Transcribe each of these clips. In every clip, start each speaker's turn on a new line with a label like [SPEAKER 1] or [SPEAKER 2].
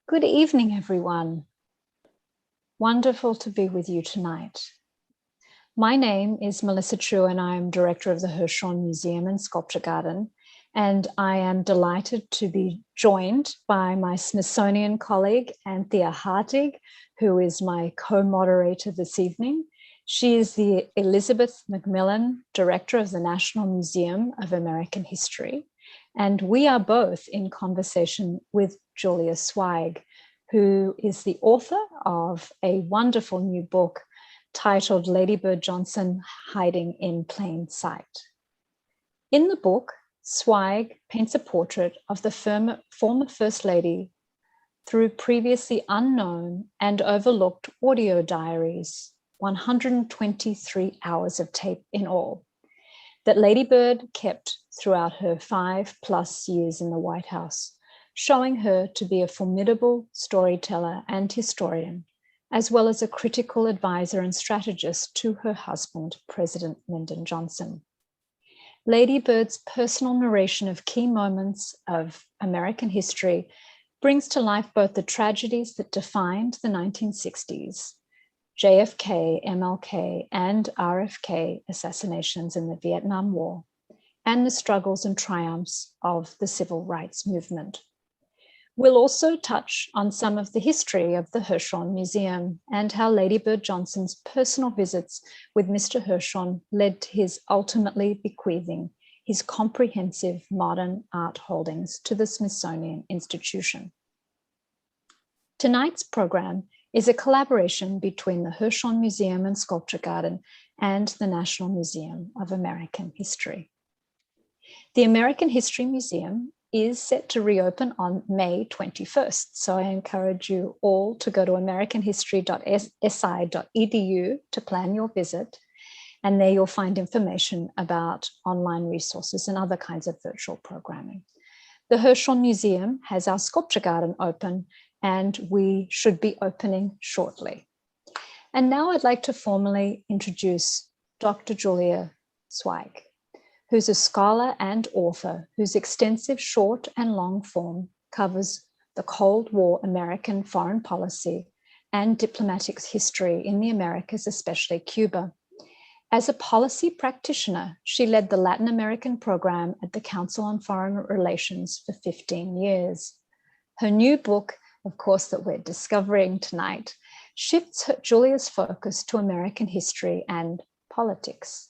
[SPEAKER 1] Good evening, everyone. Wonderful to be with you tonight. My name is Melissa Chiu, and I am director of the Hirshhorn Museum and Sculpture Garden. And I am delighted to be joined by my Smithsonian colleague, Anthea Hartig, who is my co-moderator this evening. She is the Elizabeth Macmillan Director of the National Museum of American History. And we are both in conversation with Julia Sweig, who is the author of a wonderful new book titled Lady Bird Johnson, Hiding in Plain Sight. In the book, Sweig paints a portrait of the former First Lady through previously unknown and overlooked audio diaries, 123 hours of tape in all, that Lady Bird kept throughout her 5+ years in the White House, showing her to be a formidable storyteller and historian, as well as a critical advisor and strategist to her husband, President Lyndon Johnson. Lady Bird's personal narration of key moments of American history brings to life both the tragedies that defined the 1960s, JFK, MLK, and RFK assassinations in the Vietnam War, and the struggles and triumphs of the civil rights movement. We'll also touch on some of the history of the Hirshhorn Museum and how Lady Bird Johnson's personal visits with Mr. Hirshhorn led to his ultimately bequeathing his comprehensive modern art holdings to the Smithsonian Institution. Tonight's program is a collaboration between the Hirshhorn Museum and Sculpture Garden and the National Museum of American History. The American History Museum is set to reopen on May 21st. So I encourage you all to go to americanhistory.si.edu to plan your visit. And there you'll find information about online resources and other kinds of virtual programming. The Hirshhorn Museum has our Sculpture Garden open, and we should be opening shortly. And now I'd like to formally introduce Dr. Julia Sweig, who's a scholar and author whose extensive short and long form covers the Cold War American foreign policy and diplomatic history in the Americas, especially Cuba. As a policy practitioner, she led the Latin American program at the Council on Foreign Relations for 15 years. Her new book, of course, that we're discovering tonight, shifts Julia's focus to American history and politics.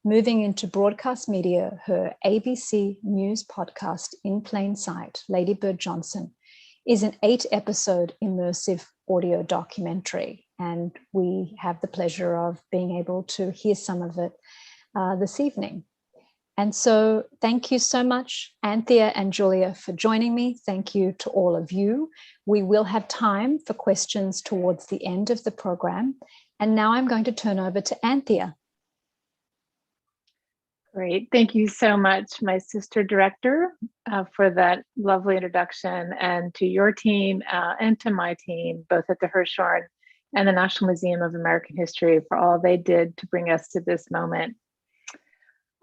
[SPEAKER 1] Moving into broadcast media, her ABC News podcast, In Plain Sight, Lady Bird Johnson, is an 8-episode immersive audio documentary. And we have the pleasure of being able to hear some of it this evening. And so thank you so much, Anthea and Julia, for joining me. Thank you to all of you. We will have time for questions towards the end of the program. And now I'm going to turn over to Anthea.
[SPEAKER 2] Great. Thank you so much, my sister director, for that lovely introduction, and to your team and to my team, both at the Hirshhorn and the National Museum of American History, for all they did to bring us to this moment.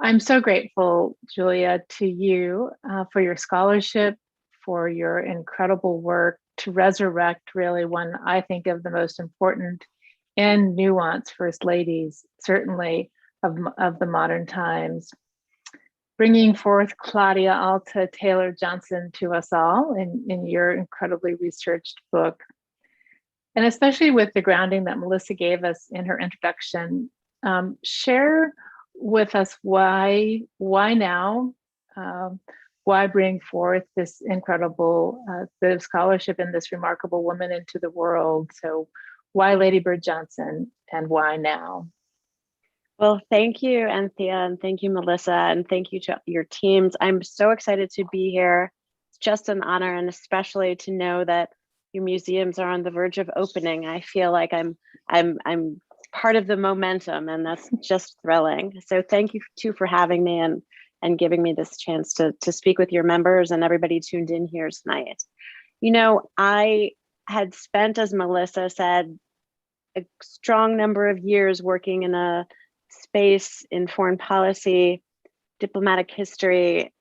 [SPEAKER 2] I'm so grateful, Julia, to you for your scholarship, for your incredible work to resurrect really one I think of the most important and nuanced First Ladies, certainly of the modern times, bringing forth Claudia Alta Taylor Johnson to us all in your incredibly researched book. And especially with the grounding that Melissa gave us in her introduction, share with us why now, why bring forth this incredible bit of scholarship and this remarkable woman into the world. So why Lady Bird Johnson and why now?
[SPEAKER 3] Well, thank you, Anthea, and thank you, Melissa, and thank you to your teams. I'm so excited to be here. It's just an honor, and especially to know that your museums are on the verge of opening. I feel like I'm part of the momentum, and that's just thrilling. So thank you too for having me and giving me this chance to speak with your members and everybody tuned in here tonight. You know, I had spent, as Melissa said, a strong number of years working in a space in foreign policy, diplomatic history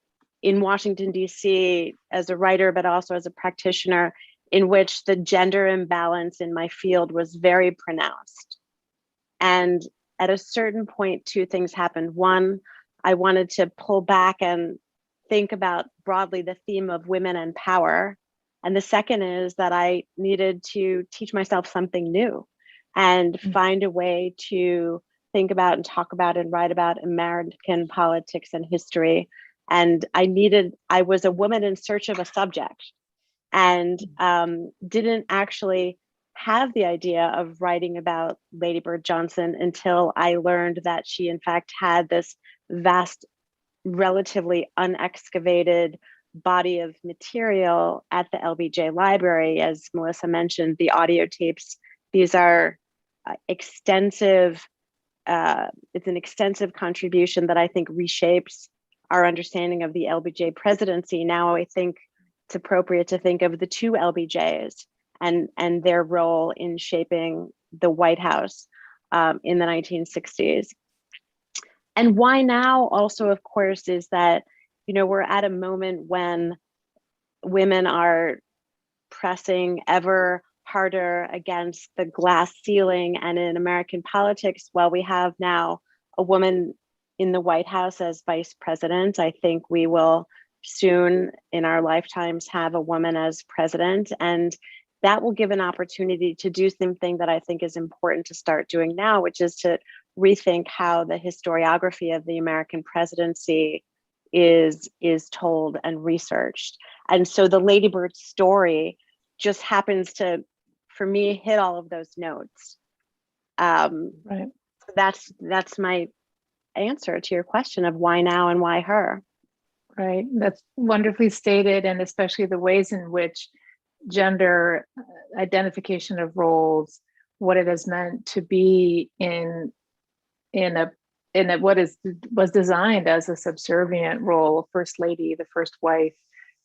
[SPEAKER 3] in Washington, D.C. as a writer, but also as a practitioner in which the gender imbalance in my field was very pronounced. And at a certain point, two things happened. One, I wanted to pull back and think about broadly the theme of women and power. And the second is that I needed to teach myself something new and find a way to think about and talk about and write about American politics and history. And I was a woman in search of a subject, and didn't actually have the idea of writing about Lady Bird Johnson until I learned that she in fact had this vast, relatively unexcavated body of material at the LBJ library. As Melissa mentioned, the audio tapes, these are extensive, it's an extensive contribution that I think reshapes our understanding of the LBJ presidency. Now I think it's appropriate to think of the two LBJs and their role in shaping the White House in the 1960s. And why now also, of course, is that, we're at a moment when women are pressing ever harder against the glass ceiling. And in American politics, while we have now a woman in the White House as vice president, I think we will soon in our lifetimes have a woman as president. And that will give an opportunity to do something that I think is important to start doing now, which is to rethink how the historiography of the American presidency is told and researched. And so the Lady Bird story just happens to, for me, hit all of those notes.
[SPEAKER 2] Right.
[SPEAKER 3] That's my answer to your question of why now and why her.
[SPEAKER 2] Right. That's wonderfully stated, and especially the ways in which gender identification of roles, what it has meant to be in what was designed as a subservient role, first lady, the first wife,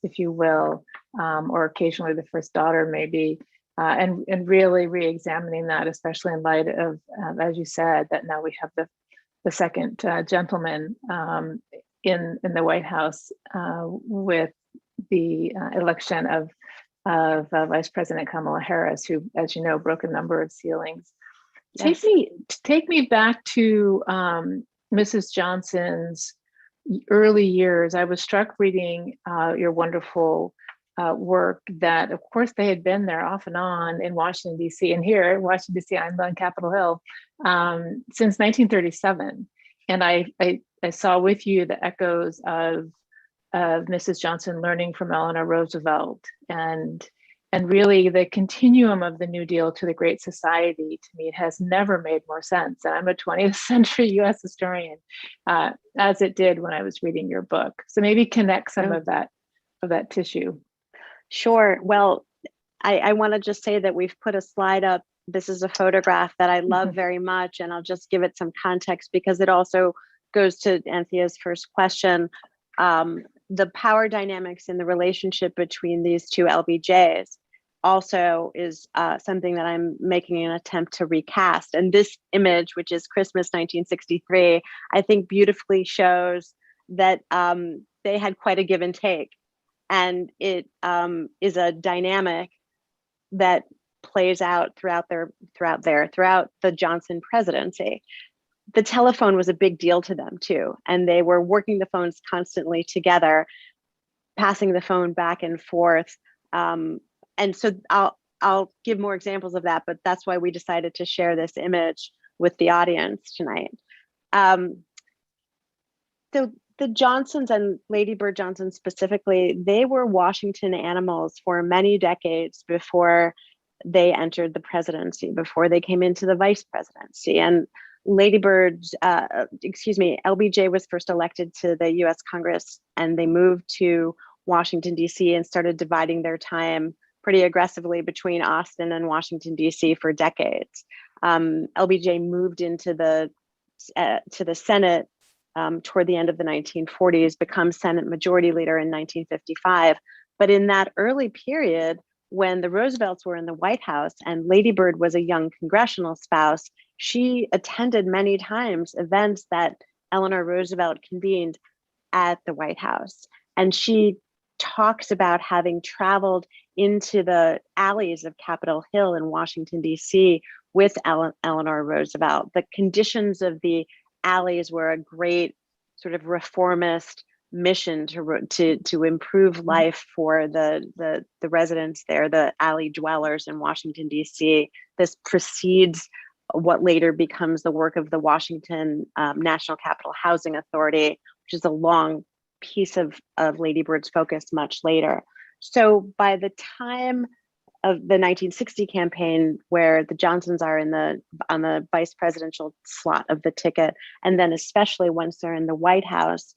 [SPEAKER 2] if you will, or occasionally the first daughter, maybe, and really re-examining that, especially in light of, as you said, that now we have the second gentleman in the White House with the election of Vice President Kamala Harris, who, as you know, broke a number of ceilings. Yes. Take me back to Mrs. Johnson's early years. I was struck reading your wonderful work that, of course, they had been there off and on in Washington, D.C. And here in Washington, D.C., I'm on Capitol Hill since 1937. And I saw with you the echoes of Mrs. Johnson learning from Eleanor Roosevelt and really the continuum of the New Deal to the Great Society. To me, it has never made more sense. And I'm a 20th century US historian, as it did when I was reading your book. So maybe connect some of that tissue.
[SPEAKER 3] Sure. Well, I want to just say that we've put a slide up. This is a photograph that I love very much, and I'll just give it some context because it also goes to Anthea's first question. The power dynamics in the relationship between these two LBJs also is something that I'm making an attempt to recast. And this image, which is Christmas 1963, I think beautifully shows that they had quite a give and take. And it is a dynamic that plays out throughout the Johnson presidency. The telephone was a big deal to them too. And they were working the phones constantly together, passing the phone back and forth. And so I'll give more examples of that, but that's why we decided to share this image with the audience tonight. So the Johnsons, and Lady Bird Johnson specifically, they were Washington animals for many decades before they entered the presidency, before they came into the vice presidency. And LBJ was first elected to the US Congress, and they moved to Washington, D.C. and started dividing their time pretty aggressively between Austin and Washington, D.C. for decades. LBJ moved into to the Senate toward the end of the 1940s, become Senate Majority Leader in 1955. But in that early period, when the Roosevelts were in the White House and Lady Bird was a young congressional spouse, she attended many times events that Eleanor Roosevelt convened at the White House. And she talks about having traveled into the alleys of Capitol Hill in Washington, D.C. with Eleanor Roosevelt. The conditions of the alleys were a great sort of reformist mission to improve life for the residents there, the alley dwellers in Washington, D.C. This precedes what later becomes the work of the Washington National Capital Housing Authority, which is a long piece of Lady Bird's focus much later. So by the time of the 1960 campaign, where the Johnsons are on the vice presidential slot of the ticket, and then especially once they're in the White House,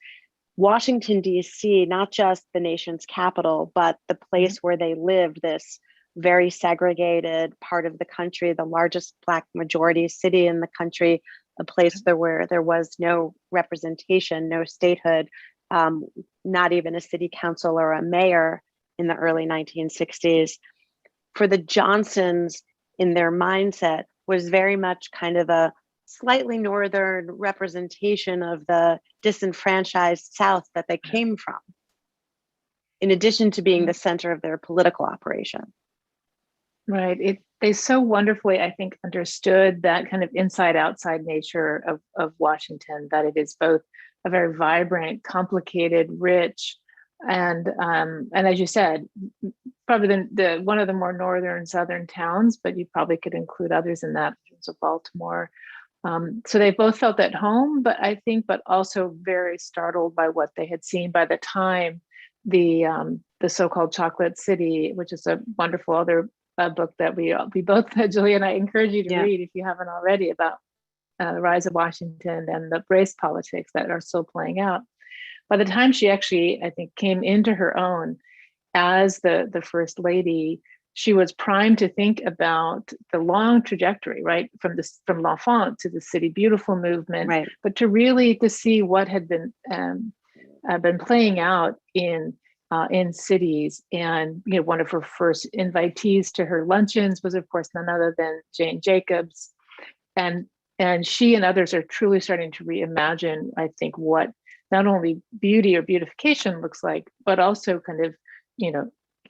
[SPEAKER 3] Washington, D.C., not just the nation's capital, but the place where they lived, this very segregated part of the country, the largest Black majority city in the country, a place where there was no representation, no statehood, not even a city council or a mayor in the early 1960s. For the Johnsons, in their mindset, was very much kind of a slightly northern representation of the disenfranchised South that they came from, in addition to being the center of their political operation.
[SPEAKER 2] Right. They so wonderfully, I think, understood that kind of inside-outside nature of Washington, that it is both a very vibrant, complicated, rich, and as you said, probably the one of the more northern southern towns, but you probably could include others in that, in terms of Baltimore. So they both felt at home, but also very startled by what they had seen by the time the so-called Chocolate City, which is a wonderful other book that we both, Julia and I, encourage you to read if you haven't already, about the rise of Washington and the race politics that are still playing out. By the time she actually, I think, came into her own as the first lady, she was primed to think about the long trajectory, right, from L'Enfant to the City Beautiful movement,
[SPEAKER 3] right,
[SPEAKER 2] but to see what had been playing out in cities. And one of her first invitees to her luncheons was, of course, none other than Jane Jacobs, and she and others are truly starting to reimagine, I think, what not only beauty or beautification looks like, but also kind of,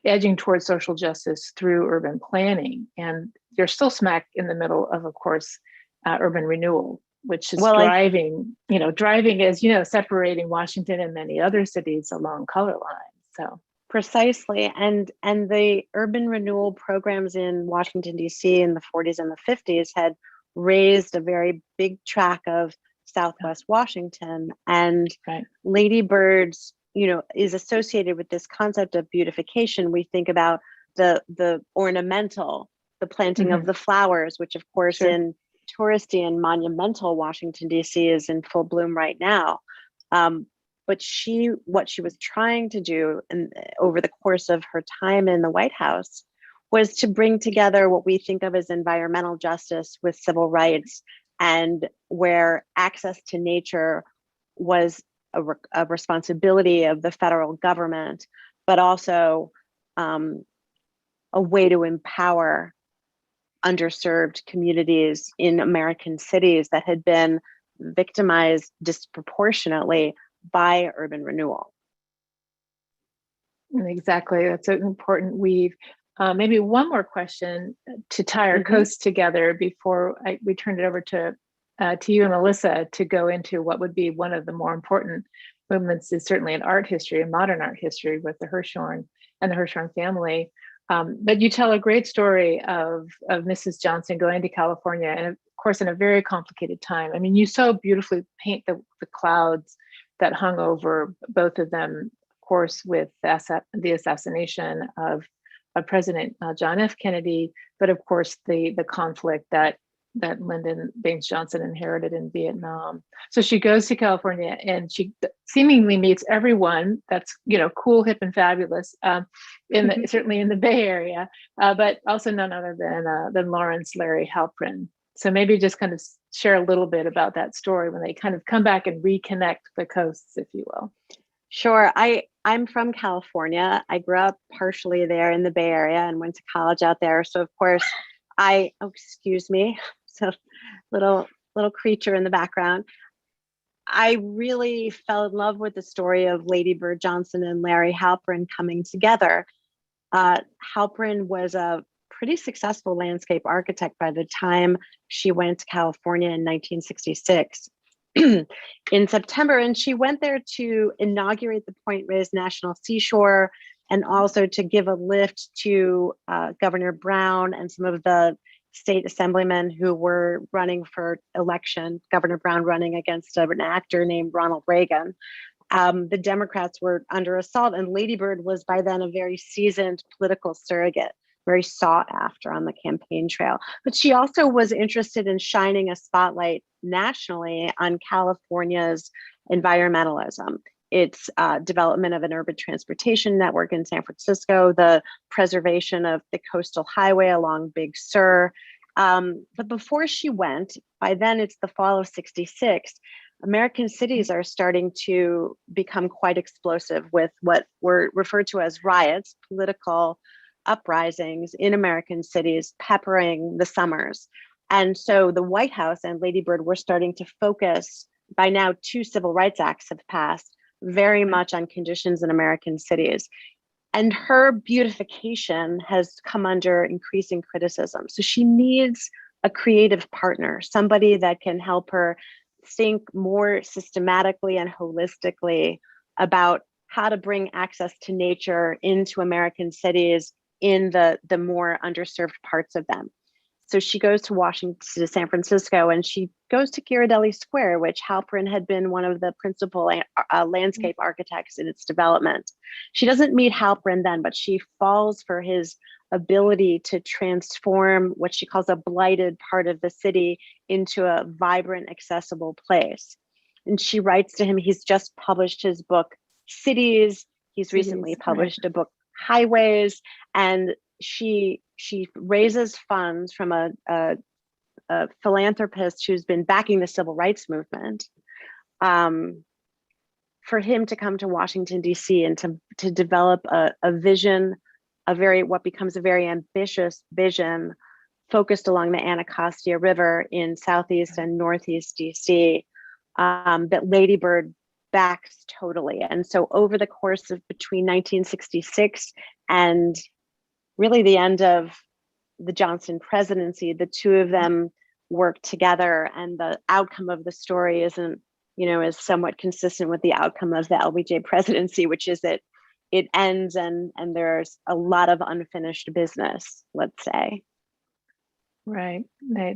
[SPEAKER 2] edging towards social justice through urban planning. And you're still smack in the middle of course, urban renewal, which is driving as, separating Washington and many other cities along color lines. So
[SPEAKER 3] precisely. And the urban renewal programs in Washington, D.C. in the 40s and the 50s had raised a very big tract of Southwest Washington. And Lady Bird's, is associated with this concept of beautification. We think about the ornamental, the planting of the flowers, which of course in touristy and monumental Washington, D.C. is in full bloom right now. But what she was trying to do over the course of her time in the White House was to bring together what we think of as environmental justice with civil rights, and where access to nature was a responsibility of the federal government, but also a way to empower underserved communities in American cities that had been victimized disproportionately by urban renewal.
[SPEAKER 2] Exactly, that's an important weave. Maybe one more question to tie our coasts together before we turn it over to you and Melissa to go into what would be one of the more important movements, is certainly in art history and modern art history, with the Hirshhorn and the Hirshhorn family. But you tell a great story of Mrs. Johnson going to California, and of course in a very complicated time. I mean, you so beautifully paint the clouds that hung over both of them, of course, with the assassination of President John F. Kennedy, but of course the conflict that Lyndon Baines Johnson inherited in Vietnam. So she goes to California and she seemingly meets everyone that's cool, hip, and fabulous certainly in the Bay Area, but also none other than Lawrence Larry Halprin. So maybe just kind of share a little bit about that story when they kind of come back and reconnect the coasts, if you will.
[SPEAKER 3] Sure. I'm from California. I grew up partially there in the Bay Area and went to college out there. So of course excuse me. So little creature in the background. I really fell in love with the story of Lady Bird Johnson and Larry Halprin coming together. Halprin was a pretty successful landscape architect by the time she went to California in 1966. In September, and she went there to inaugurate the Point Reyes National Seashore and also to give a lift to Governor Brown and some of the state assemblymen who were running for election, Governor Brown running against an actor named Ronald Reagan. The Democrats were under assault, and Lady Bird was by then a very seasoned political surrogate, very sought after on the campaign trail. But she also was interested in shining a spotlight nationally on California's environmentalism, its development of an urban transportation network in San Francisco, the preservation of the coastal highway along Big Sur. But before she went, by then it's the fall of '66, American cities are starting to become quite explosive with what were referred to as riots, political uprisings in American cities peppering the summers. And so the White House and Lady Bird were starting to focus, by now 2 civil rights acts have passed, very much on conditions in American cities. And her beautification has come under increasing criticism. So she needs a creative partner, somebody that can help her think more systematically and holistically about how to bring access to nature into American cities in the more underserved parts of them. So she goes to San Francisco, and she goes to Ghirardelli Square, which Halprin had been one of the principal landscape architects in its development. She doesn't meet Halprin then, but she falls for his ability to transform what she calls a blighted part of the city into a vibrant, accessible place. And she writes to him. He's just published his book, Cities. He's recently published a book, Highways, and she raises funds from a philanthropist who's been backing the civil rights movement for him to come to Washington, D.C. and to develop a vision, what becomes a very ambitious vision focused along the Anacostia River in Southeast and Northeast D.C. That Lady Bird backs totally. And so over the course of between 1966 and really the end of the Johnson presidency, the 2 of them work together, and the outcome of the story is somewhat consistent with the outcome of the LBJ presidency, which is that it ends and there's a lot of unfinished business, let's say.
[SPEAKER 2] Right.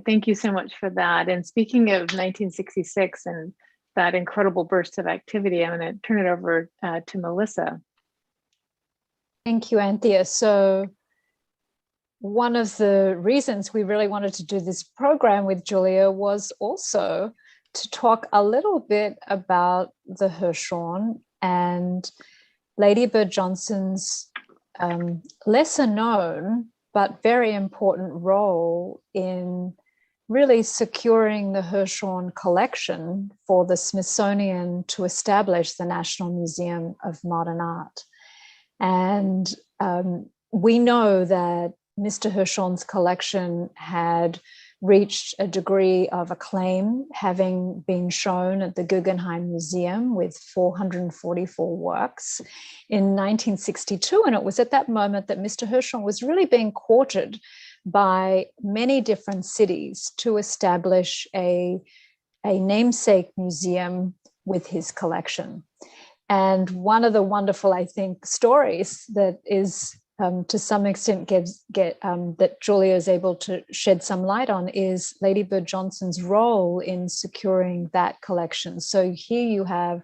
[SPEAKER 2] Thank you so much for that. And speaking of 1966 and that incredible burst of activity, I'm going to turn it over to Melissa.
[SPEAKER 1] Thank you, Anthea. So one of the reasons we really wanted to do this program with Julia was also to talk a little bit about the Hirshhorn and Lady Bird Johnson's lesser known but very important role in really securing the Hirshhorn collection for the Smithsonian to establish the National Museum of Modern Art. And we know that Mr. Hirshhorn's collection had reached a degree of acclaim, having been shown at the Guggenheim Museum with 444 works in 1962. And it was at that moment that Mr. Hirshhorn was really being courted by many different cities to establish a namesake museum with his collection. And one of the wonderful, I think, stories that is to some extent that Julia is able to shed some light on is Lady Bird Johnson's role in securing that collection. So here you have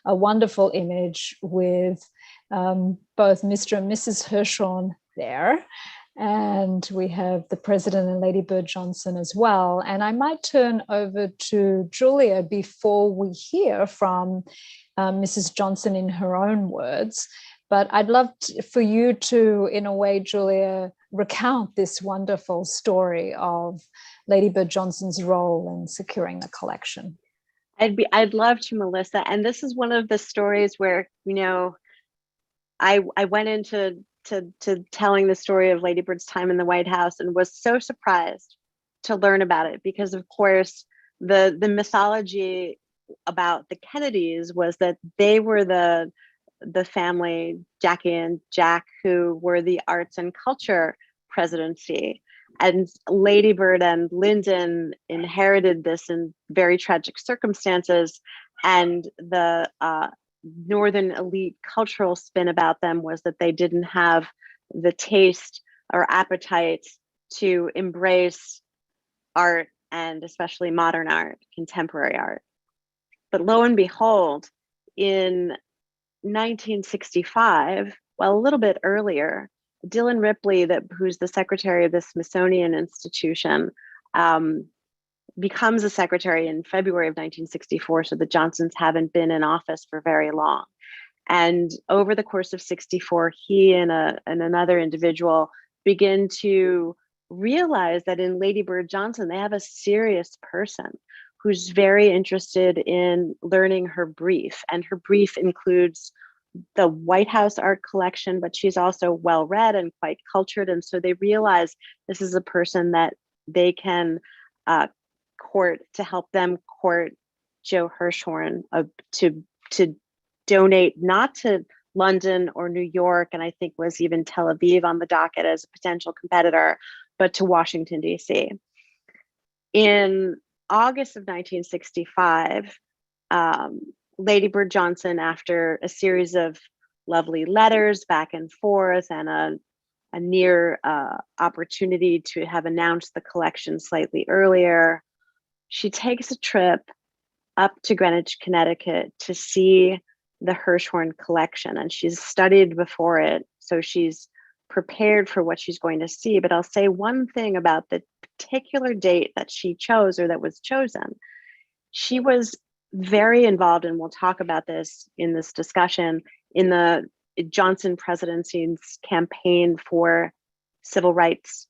[SPEAKER 1] a wonderful image with both Mr. and Mrs. Hirshhorn there, and we have the President and Lady Bird Johnson as well. And I might turn over to Julia before we hear from Mrs. Johnson in her own words. But I'd love for you to, in a way, Julia, recount this wonderful story of Lady Bird Johnson's role in securing the collection.
[SPEAKER 3] I'd love to, Melissa. And this is one of the stories where, I went into telling the story of Lady Bird's time in the White House and was so surprised to learn about it, because of course the mythology about the Kennedys was that they were the the family, Jackie and Jack, who were the arts and culture presidency. And Lady Bird and Lyndon inherited this in very tragic circumstances. And the Northern elite cultural spin about them was that they didn't have the taste or appetite to embrace art, and especially modern art, contemporary art. But lo and behold, in 1965, well, a little bit earlier, Dylan Ripley, who's the secretary of the Smithsonian Institution, becomes a secretary in February of 1964, so the Johnsons haven't been in office for very long. And over the course of 64, he and another individual begin to realize that in Lady Bird Johnson, they have a serious person who's very interested in learning her brief. And her brief includes the White House art collection, but she's also well-read and quite cultured. And so they realize this is a person that they can court to help them court Joe Hirshhorn to donate not to London or New York, and I think was even Tel Aviv on the docket as a potential competitor, but to Washington, D.C. In August of 1965, Lady Bird Johnson, after a series of lovely letters back and forth and a near opportunity to have announced the collection slightly earlier, she takes a trip up to Greenwich, Connecticut to see the Hirshhorn collection, and she's studied before it, so she's prepared for what she's going to see. But I'll say one thing about the particular date that she chose, or that was chosen. She was very involved, and we'll talk about this in this discussion, in the Johnson presidency's campaign for civil rights.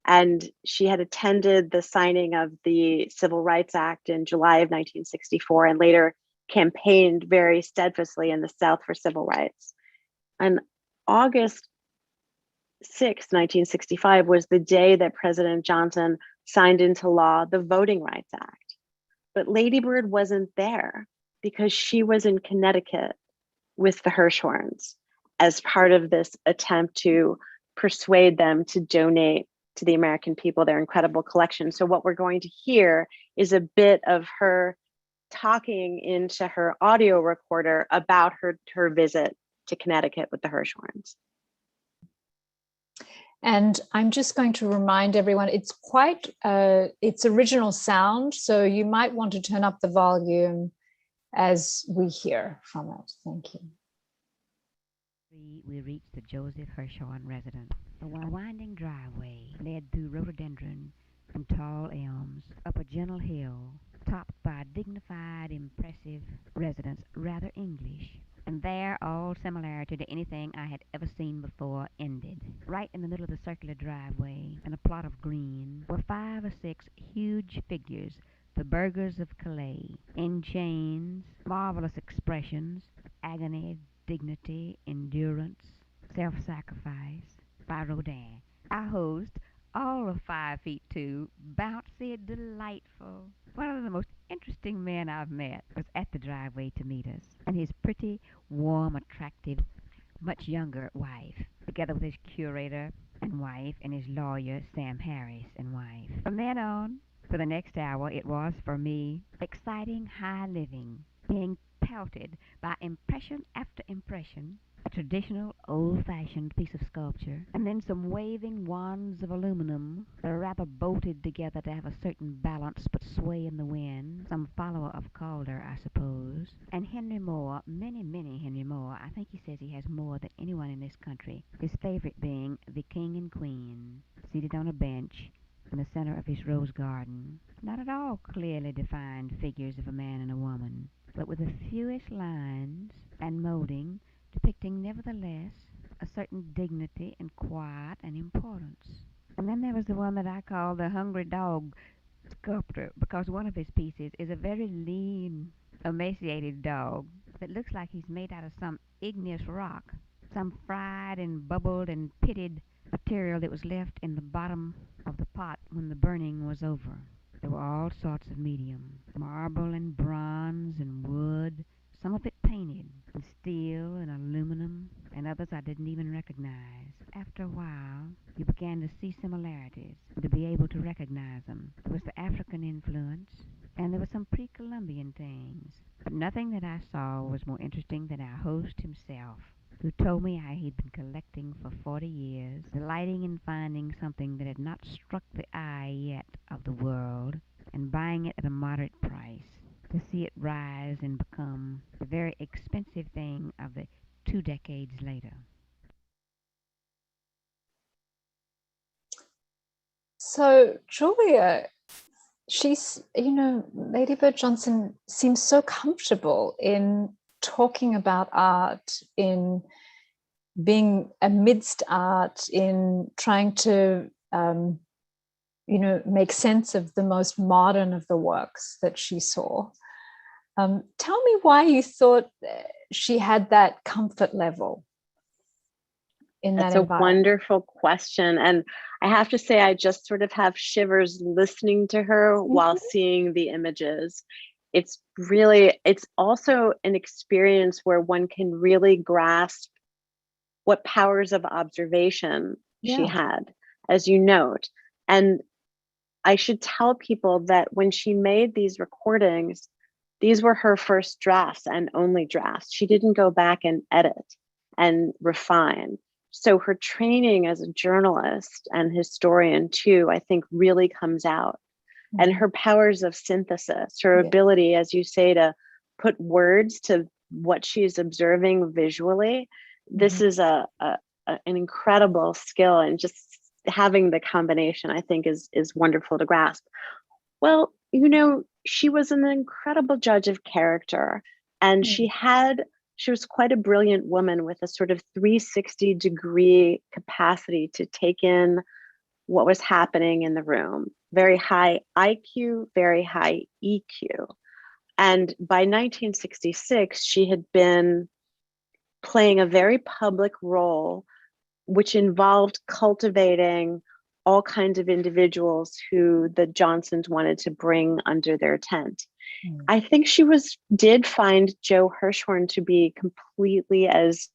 [SPEAKER 3] And she had attended the signing of the Civil Rights Act in July of 1964, and later campaigned very steadfastly in the South for civil rights. On August 6, 1965 was the day that President Johnson signed into law the Voting Rights Act. But Lady Bird wasn't there because she was in Connecticut with the Hirshhorns as part of this attempt to persuade them to donate to the American people their incredible collection. So what we're going to hear is a bit of her talking into her audio recorder about her visit to Connecticut with the Hirshhorns.
[SPEAKER 1] And I'm just going to remind everyone, it's quite its original sound, so you might want to turn up the volume as we hear from it. Thank you.
[SPEAKER 4] We reached the Joseph Hirshhorn residence. A winding driveway led through rhododendron and tall elms up a gentle hill, topped by a dignified, impressive residence, rather English. And there, all similarity to anything I had ever seen before ended. Right in the middle of the circular driveway, in a plot of green, were 5 or 6 huge figures, the burghers of Calais, in chains, marvelous expressions, agony, dignity, endurance, self-sacrifice, by Rodin. Our host, all of 5'2", bouncy, delightful, one of the most interesting men I've met, was at the driveway to meet us, and his pretty, warm, attractive, much younger wife, together with his curator and wife and his lawyer, Sam Harris, and wife. From then on, for the next hour, it was, for me, exciting high living, being pelted by impression after impression, a traditional old-fashioned piece of sculpture, and then some waving wands of aluminum that are rather bolted together to have a certain balance but sway in the wind, some follower of Calder, I suppose, and Henry Moore, many Henry Moore. I think he says he has more than anyone in this country, his favorite being the King and Queen, seated on a bench in the center of his rose garden, not at all clearly defined figures of a man and a woman, but with the fewest lines and molding, depicting nevertheless a certain dignity and quiet and importance. And then there was the one that I call the Hungry Dog Sculptor, because one of his pieces is a very lean, emaciated dog that looks like he's made out of some igneous rock, some fried and bubbled and pitted material that was left in the bottom of the pot when the burning was over. There were all sorts of medium, marble and bronze and wood, some of it painted, and steel and others I didn't even recognize. After a while, you began to see similarities, to be able to recognize them. There was the African influence, and there were some pre-Columbian things. But nothing that I saw was more interesting than our host himself, who told me how he'd been collecting for 40 years, delighting in finding something that had not struck the eye yet of the world, and buying it at a moderate price, to see it rise and become the very expensive thing of the 2 decades later.
[SPEAKER 1] So, Julia, Lady Bird Johnson seems so comfortable in talking about art, in being amidst art, in trying to, make sense of the most modern of the works that she saw. Tell me why you thought she had that comfort level in that environment.
[SPEAKER 3] That's a wonderful question. And I have to say, I just sort of have shivers listening to her while seeing the images. It's also an experience where one can really grasp what powers of observation she had, as you note. And I should tell people that when she made these recordings, these were her first drafts and only drafts. She didn't go back and edit and refine. So her training as a journalist and historian too, I think really comes out. And her powers of synthesis, her ability, as you say, to put words to what she's observing visually. This is an incredible skill, and just having the combination, I think, is wonderful to grasp. Well, she was an incredible judge of character, and she was quite a brilliant woman with a sort of 360-degree capacity to take in what was happening in the room. Very high IQ, very high EQ. And by 1966, she had been playing a very public role, which involved cultivating all kinds of individuals who the Johnsons wanted to bring under their tent. I think she did find Joe Hirshhorn to be completely as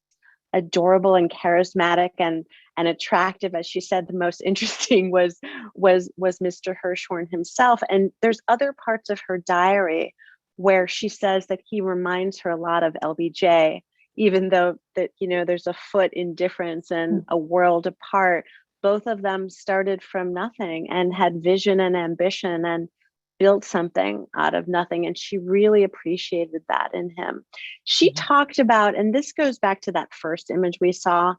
[SPEAKER 3] adorable and charismatic and attractive. As she said, the most interesting was Mr. Hirshhorn himself. And there's other parts of her diary where she says that he reminds her a lot of LBJ, even though that, there's a foot in difference and a world apart. Both of them started from nothing and had vision and ambition and built something out of nothing. And she really appreciated that in him. She talked about, and this goes back to that first image we saw,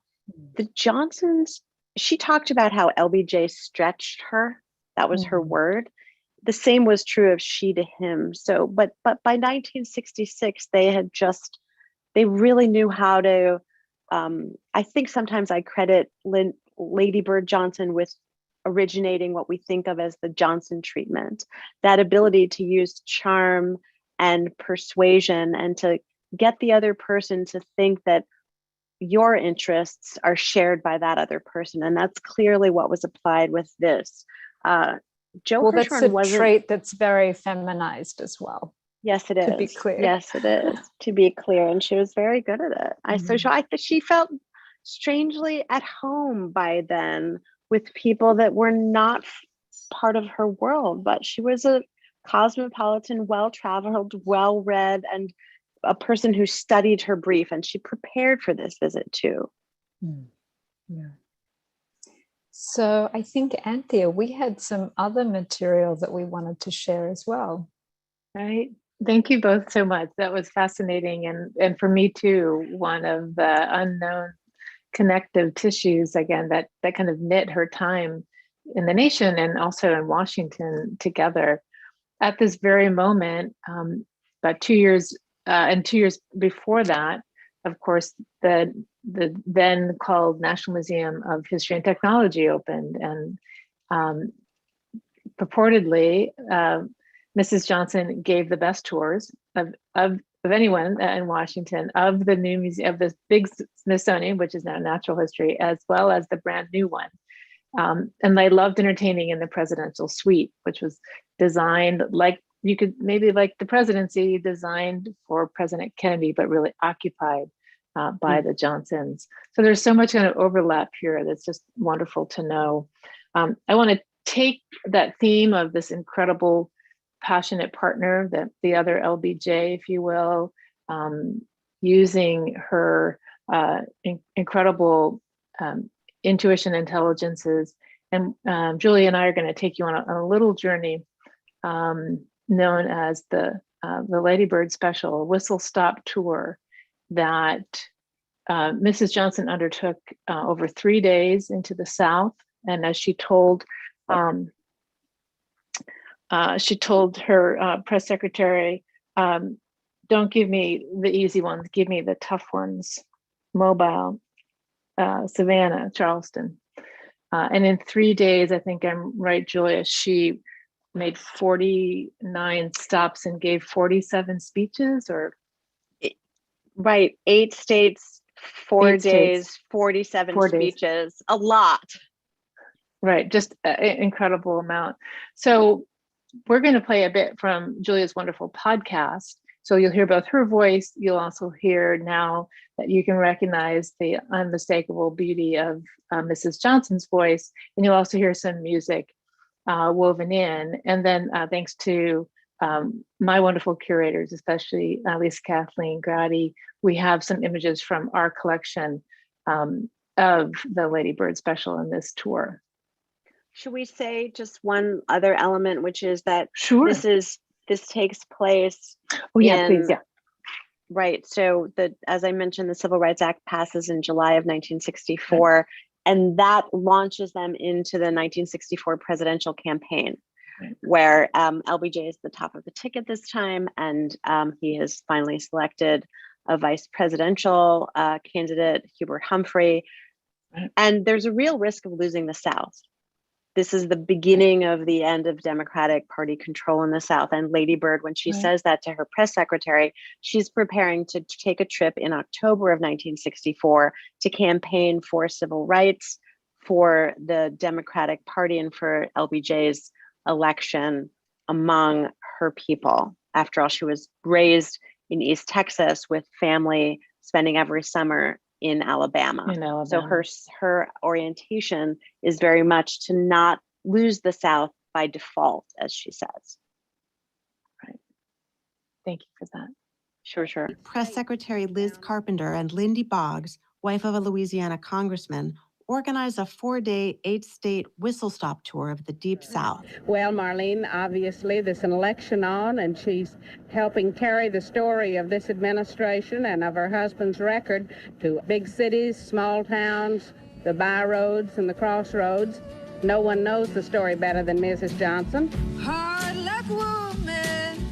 [SPEAKER 3] the Johnsons, she talked about how LBJ stretched her. That was her word. The same was true of she to him. So, but by 1966, they really knew how to, I think sometimes I credit Lady Bird Johnson with originating what we think of as the Johnson treatment, that ability to use charm and persuasion and to get the other person to think that your interests are shared by that other person. And that's clearly what was applied with this. Joe Hirshhorn
[SPEAKER 1] that's a trait that's very feminized as well.
[SPEAKER 3] Yes, it is.
[SPEAKER 1] To be clear.
[SPEAKER 3] Yes, it is. To be clear. And she was very good at it. She felt strangely at home by then with people that were not part of her world, but she was a cosmopolitan, well-traveled, well-read, and a person who studied her brief, and she prepared for this visit too.
[SPEAKER 1] Yeah. So I think, Anthea, we had some other material that we wanted to share as well.
[SPEAKER 2] Right. Thank you both so much. That was fascinating. And for me too, one of the unknown connective tissues, again, that kind of knit her time in the nation and also in Washington together at this very moment. About 2 years and 2 years before that, of course, the then called National Museum of History and Technology opened, and purportedly Mrs. Johnson gave the best tours of anyone in Washington of the new museum, of this big Smithsonian, which is now Natural History, as well as the brand new one. And they loved entertaining in the presidential suite, which was designed like the presidency, designed for President Kennedy, but really occupied by the Johnsons. So there's so much kind of overlap here that's just wonderful to know. I want to take that theme of this incredible, passionate partner, that the other LBJ, if you will, using her incredible intuition intelligences. And Julia and I are going to take you on a little journey known as the Lady Bird Special Whistle Stop Tour that Mrs. Johnson undertook over 3 days into the South. And as she told her press secretary, don't give me the easy ones, give me the tough ones. Mobile, Savannah, Charleston. And in 3 days, I think I'm right, Julia, she made 49 stops and gave 47 speeches, or?
[SPEAKER 3] Right, 8 states, 4 days, 47 speeches, a lot.
[SPEAKER 2] Right, just an incredible amount. So we're going to play a bit from Julia's wonderful podcast. So you'll hear both her voice. You'll also hear now that you can recognize the unmistakable beauty of Mrs. Johnson's voice. And you'll also hear some music woven in. And then thanks to my wonderful curators, especially Lisa Kathleen Grady, we have some images from our collection of the Lady Bird Special in this tour.
[SPEAKER 3] Should we say just one other element, which is that
[SPEAKER 2] Sure.
[SPEAKER 3] this takes place.
[SPEAKER 2] Oh yeah, please, yeah.
[SPEAKER 3] Right. So as I mentioned, the Civil Rights Act passes in July of 1964, right. And that launches them into the 1964 presidential campaign, right. Where LBJ is the top of the ticket this time, and he has finally selected a vice presidential candidate, Hubert Humphrey, right. And there's a real risk of losing the South. This is the beginning of the end of Democratic Party control in the South. And Lady Bird, when she says that to her press secretary, she's preparing to take a trip in October of 1964 to campaign for civil rights, for the Democratic Party, and for LBJ's election among her people. After all, she was raised in East Texas with family, spending every summer in Alabama. So her orientation is very much to not lose the South by default, as she says.
[SPEAKER 2] Right. Thank you for that.
[SPEAKER 3] Sure.
[SPEAKER 5] Press Secretary Liz Carpenter and Lindy Boggs, wife of a Louisiana congressman, organized a 4-day, 8-state whistle-stop tour of the Deep South.
[SPEAKER 6] Well, Marlene, obviously there's an election on, and she's helping carry the story of this administration and of her husband's record to big cities, small towns, the byroads and the crossroads. No one knows the story better than Mrs. Johnson.
[SPEAKER 7] Hard luck woman,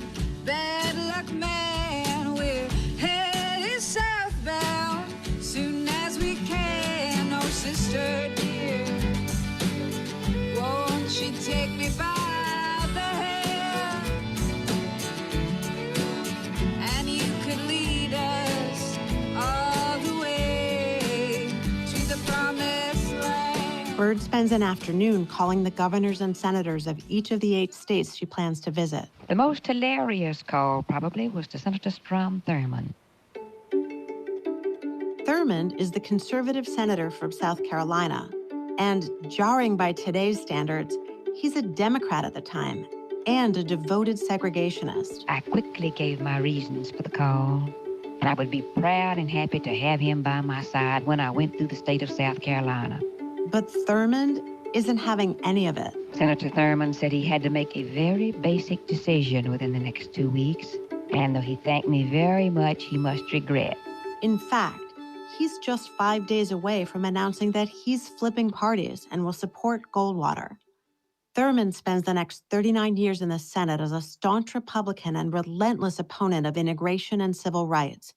[SPEAKER 7] bad luck man, we're headed southbound soon as we can. Sister dear, won't you take me by the hand, and you could lead us all the way to the promised land.
[SPEAKER 5] Bird spends an afternoon calling the governors and senators of each of the 8 states she plans to visit.
[SPEAKER 4] The most hilarious call probably was to Senator Strom Thurmond.
[SPEAKER 5] Thurmond is the conservative senator from South Carolina, and jarring by today's standards, he's a Democrat at the time and a devoted segregationist.
[SPEAKER 4] I quickly gave my reasons for the call, and I would be proud and happy to have him by my side when I went through the state of South Carolina.
[SPEAKER 5] But Thurmond isn't having any of it.
[SPEAKER 4] Senator Thurmond said he had to make a very basic decision within the next 2 weeks, and though he thanked me very much, he must regret.
[SPEAKER 5] In fact, he's just 5 days away from announcing that he's flipping parties and will support Goldwater. Thurmond spends the next 39 years in the Senate as a staunch Republican and relentless opponent of integration and civil rights.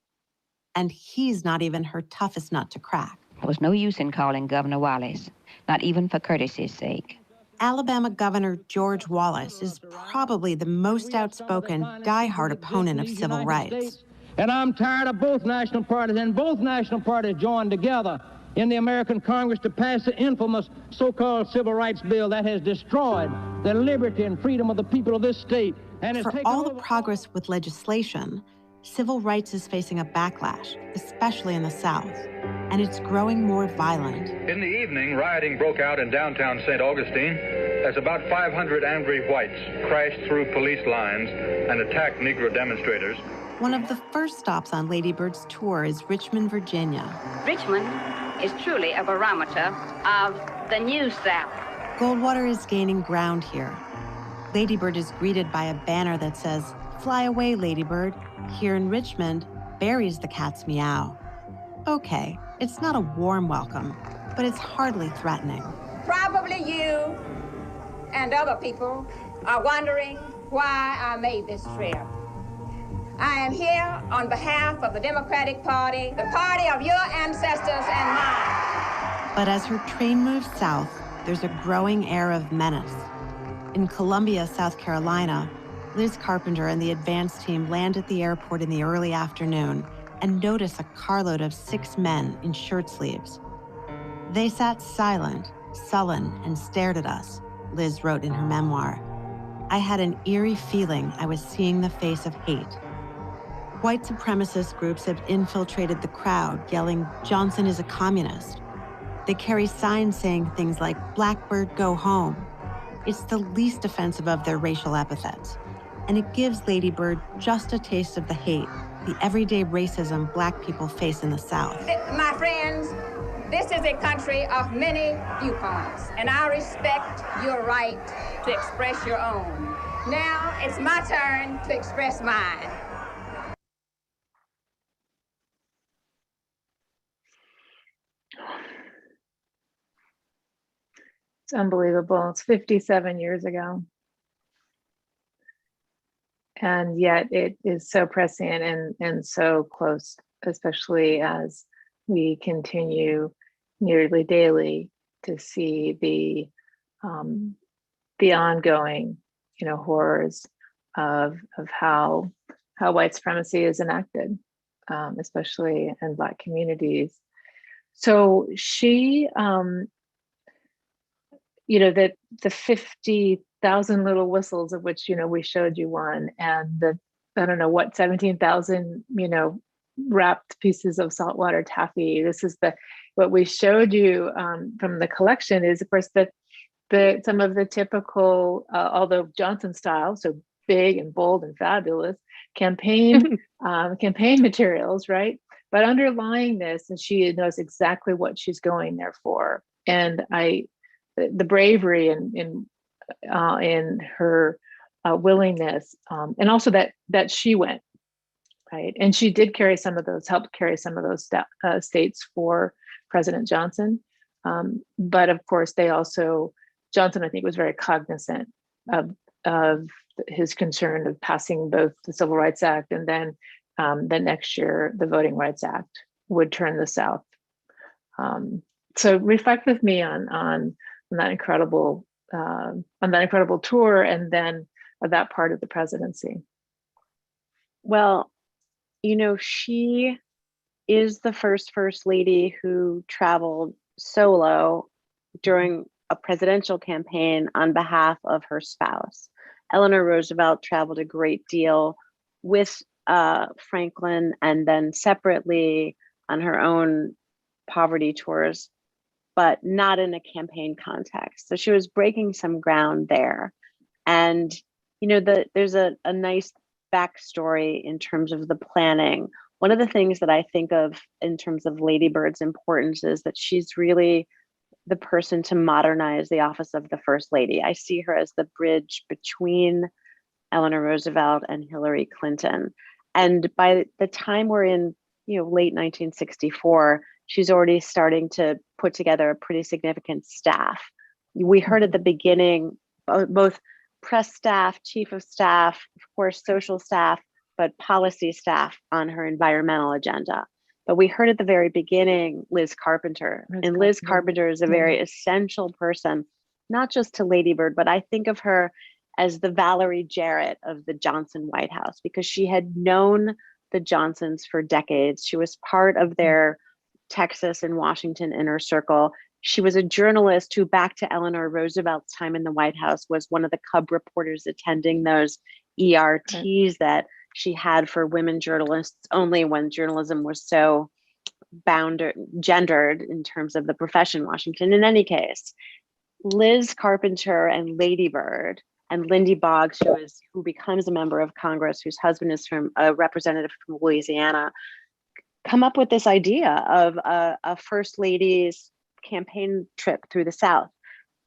[SPEAKER 5] And he's not even her toughest nut to crack.
[SPEAKER 4] There was no use in calling Governor Wallace, not even for courtesy's sake.
[SPEAKER 5] Alabama Governor George Wallace is probably the most outspoken, diehard opponent of civil rights.
[SPEAKER 8] And I'm tired of both national parties, and both national parties joined together in the American Congress to pass the infamous so-called civil rights bill that has destroyed the liberty and freedom of the people of this state. And
[SPEAKER 5] for all the progress with legislation, civil rights is facing a backlash, especially in the South, and it's growing more violent.
[SPEAKER 9] In the evening, rioting broke out in downtown St. Augustine as about 500 angry whites crashed through police lines and attacked Negro demonstrators.
[SPEAKER 5] One of the first stops on Lady Bird's tour is Richmond, Virginia.
[SPEAKER 10] Richmond is truly a barometer of the New South.
[SPEAKER 5] Goldwater is gaining ground here. Lady Bird is greeted by a banner that says, "Fly away, Lady Bird." Here in Richmond, buries the cat's meow. Okay, it's not a warm welcome, but it's hardly threatening.
[SPEAKER 11] Probably you and other people are wondering why I made this trip. I am here on behalf of the Democratic Party, the party of your ancestors and mine.
[SPEAKER 5] But as her train moves south, there's a growing air of menace. In Columbia, South Carolina, Liz Carpenter and the advance team land at the airport in the early afternoon and notice a carload of 6 men in shirt sleeves. They sat silent, sullen, and stared at us, Liz wrote in her memoir. I had an eerie feeling I was seeing the face of hate. White supremacist groups have infiltrated the crowd, yelling, "Johnson is a communist." They carry signs saying things like, "Blackbird, go home." It's the least offensive of their racial epithets, and it gives Lady Bird just a taste of the hate, the everyday racism Black people face in the South.
[SPEAKER 11] My friends, this is a country of many viewpoints, and I respect your right to express your own. Now it's my turn to express mine.
[SPEAKER 2] It's unbelievable. It's 57 years ago. And yet it is so prescient and so close, especially as we continue nearly daily to see the ongoing, horrors of how white supremacy is enacted, especially in Black communities. So she, the 50,000 little whistles, of which, we showed you one, and the, 17,000, wrapped pieces of saltwater taffy. This is what we showed you from the collection is, of course, some of the typical, although Johnson style, so big and bold and fabulous, campaign materials, right? But underlying this, and she knows exactly what she's going there for. And the bravery in her willingness, and also that she went, right? And she did helped carry some of those states for President Johnson. But of course, Johnson, I think, was very cognizant of his concern of passing both the Civil Rights Act and then the next year, the Voting Rights Act would turn the South. So reflect with me on that incredible tour, and then that part of the presidency.
[SPEAKER 3] Well, she is the first lady who traveled solo during a presidential campaign on behalf of her spouse. Eleanor Roosevelt traveled a great deal with Franklin, and then separately on her own poverty tours, but not in a campaign context. So she was breaking some ground there. And, there's a nice backstory in terms of the planning. One of the things that I think of in terms of Lady Bird's importance is that she's really the person to modernize the office of the First Lady. I see her as the bridge between Eleanor Roosevelt and Hillary Clinton. And by the time we're in, late 1964, she's already starting to put together a pretty significant staff. We heard at the beginning, both press staff, chief of staff, of course, social staff, but policy staff on her environmental agenda. But we heard at the very beginning, Liz Carpenter. And Liz Carpenter is a very essential person, not just to Lady Bird, but I think of her as the Valerie Jarrett of the Johnson White House, because she had known the Johnsons for decades. She was part of their Texas and Washington inner circle. She was a journalist who, back to Eleanor Roosevelt's time in the White House, was one of the cub reporters attending those ERTs that she had for women journalists only when journalism was so gendered in terms of the profession in Washington. In any case, Liz Carpenter and Lady Bird and Lindy Boggs, who becomes a member of Congress, whose husband is from a representative from Louisiana, come up with this idea of a first lady's campaign trip through the South.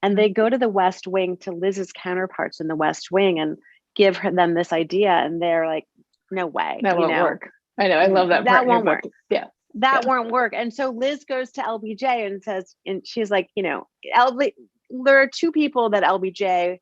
[SPEAKER 3] And they go to the West Wing, to Liz's counterparts in the West Wing, and give them this idea. And they're like, no way.
[SPEAKER 2] That won't work. I know. I love that.
[SPEAKER 3] That won't work.
[SPEAKER 2] Yeah.
[SPEAKER 3] That won't work. And so Liz goes to LBJ and says, and she's like, there are two people that LBJ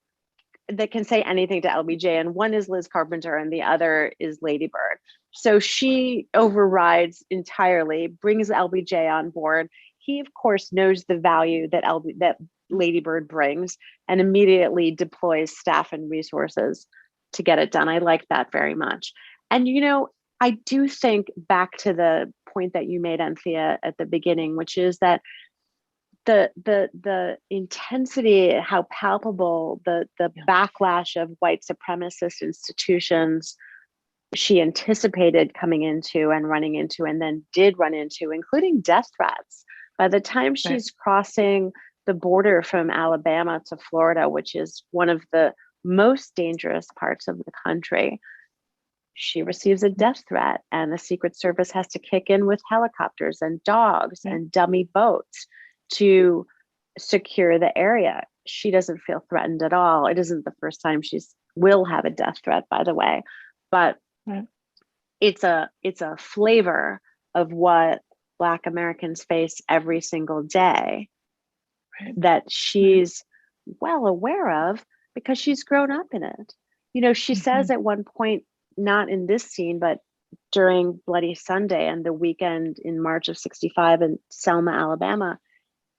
[SPEAKER 3] that can say anything to LBJ, and one is Liz Carpenter and the other is Lady Bird. So she overrides entirely, brings LBJ on board. He, of course, knows the value that Lady Bird brings, and immediately deploys staff and resources to get it done. I like that very much. And, I do think, back to the point that you made, Anthea, at the beginning, which is that the intensity, how palpable the backlash of white supremacist institutions she anticipated coming into and running into, and then did run into, including death threats. By the time she's crossing the border from Alabama to Florida, which is one of the most dangerous parts of the country, she receives a death threat, and the Secret Service has to kick in with helicopters and dogs and dummy boats to secure the area. She doesn't feel threatened at all. It isn't the first time will have a death threat, by the way, but it's a flavor of what Black Americans face every single day that she's well aware of, because she's grown up in it. She says at one point, not in this scene, but during Bloody Sunday and the weekend in March of '65 in Selma, Alabama,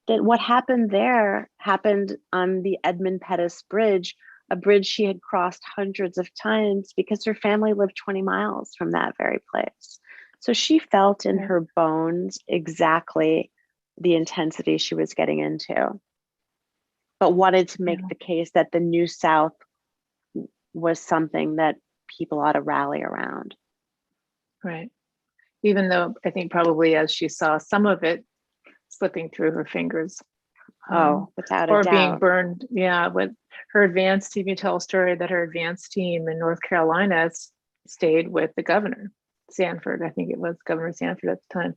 [SPEAKER 3] that what happened there happened on the Edmund Pettus Bridge, a bridge she had crossed hundreds of times because her family lived 20 miles from that very place. So she felt in her bones exactly the intensity she was getting into, but wanted to make the case that the New South was something that people ought to rally around.
[SPEAKER 2] Right. Even though I think probably as she saw some of it slipping through her fingers.
[SPEAKER 3] Without a doubt.
[SPEAKER 2] Or being burned. Yeah. With her advanced team, you tell a story that her advanced team in North Carolina stayed with the governor, Sanford. I think it was Governor Sanford at the time.